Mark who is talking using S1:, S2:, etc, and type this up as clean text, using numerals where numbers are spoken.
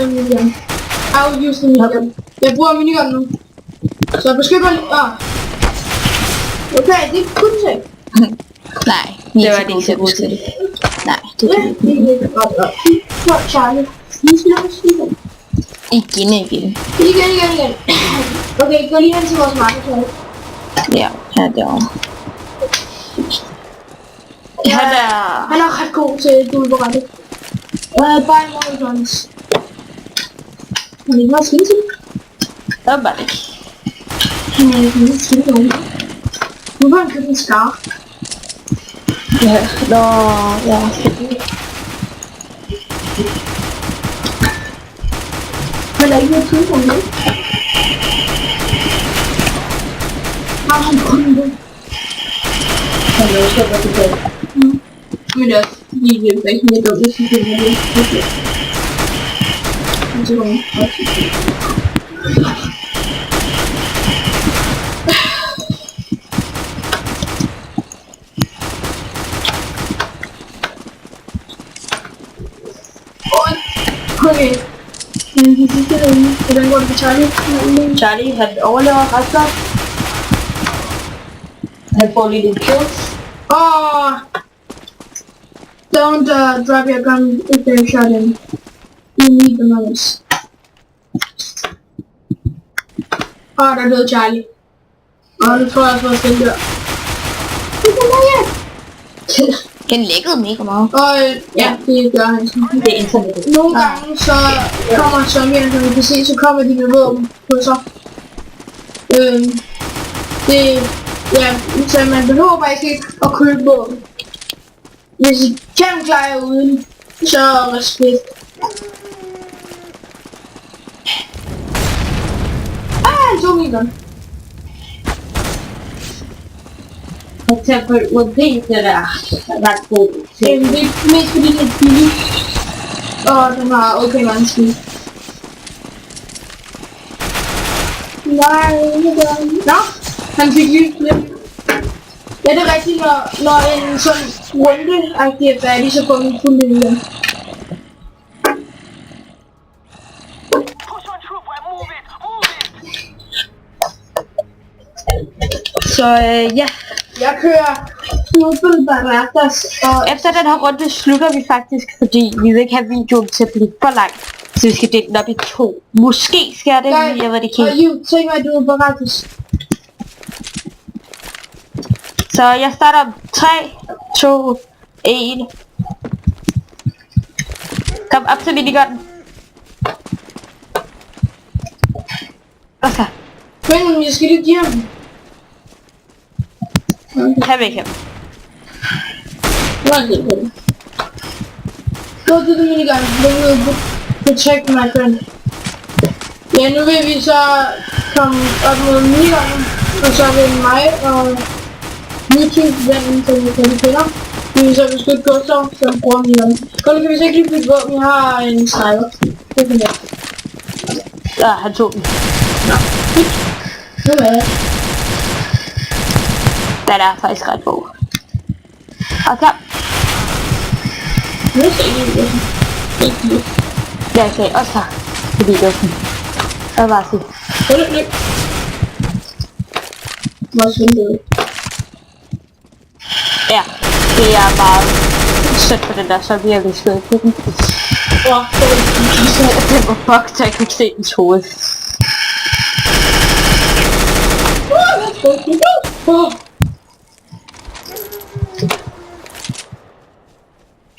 S1: minigun. I will use the minigun. Jeg bruger minigun nu. Så jeg beskytter lige. Okay, det er kun til.
S2: Nej, det var det ikke så god til det. Nej, det er det
S1: ikke. Flot, Charlie. Vi skal nok spille.
S2: Igen.
S1: Igen. Okay, gå lige hen til vores marked.
S2: Ja, her derovre.
S1: Han er ret god til duelberettet. Bare en måde guns. Han er ikke meget skintil.
S2: Det var bare det.
S1: Han er ikke meget skintil. Nu får han købt en scar.
S2: Ja, ja.
S1: Men der er ikke noget tid på det. Har han kun det?
S2: Han er også godt tilbage.
S1: Men det er også lige det er ikke mere dumt, hvis det er det. Okay. De sidste derinde. Hvordan går det for Charlie?
S2: Charlie, han overlever ret godt. Han får lige lidt kills.
S1: Don't drop your gun if they're shot in. You need the most. Der døde Charlie. Nu tror jeg også, at jeg dør.
S2: Den lækkede mega meget.
S1: Ja, det gør han.
S2: Det er internettet.
S1: Nogle gange så kommer zombierne, som vi kan se, så kommer de med våben på sig. Så man behøver bare ikke at købe våben. Hvis I kan klare jer uden, så respekt. Han tog min gun.
S2: Jeg tager på UMP, det der ret god.
S1: Det er mest fordi det er billigt. Og den har okay mange skud. Nej, nå, han fik lige flip. Ja, det er rigtigt, når en sådan runde-agtig er færdig, så går den fuldt ind igen.
S2: Så ja.
S1: Jeg kører Snowball Baratas, og
S2: efter den her runde slutter vi faktisk, fordi vi vil ikke have videoen til at blive for lang. Så vi skal dele den op i 2. Måske skal jeg det, men jeg ved det ikke helt.
S1: Tænk mig, du er Baratas.
S2: Så jeg starter om 3, 2, 1. Kom op til minigun. Og så.
S1: Men jeg skal lige give ham.
S2: Her væk ham.
S1: Go to the minigun. Then we'll protect my friend. Ja, nu vil vi så komme op mod minigun, og så vil mig og YouTube-vennen, som vi kan kende. Vi vil så beskytte Gustav, som bruger minigun. Godt, kan vi så ikke lige bytte våben. Jeg har en sniper. Det kan jeg.
S2: Ja, han tog den.
S1: Nå, fint. Nu er det.
S2: Den er faktisk ret god. Og så.
S1: Nu ser jeg ikke.
S2: Jeg sagde også tak. Fordi det var sådan. Jeg bare sige.
S1: Løb. Hvor svindt det.
S2: Ja, det er bare sødt på den der, så vi har lige slået på den. Det var fuck, så jeg kunne ikke se dens hoved.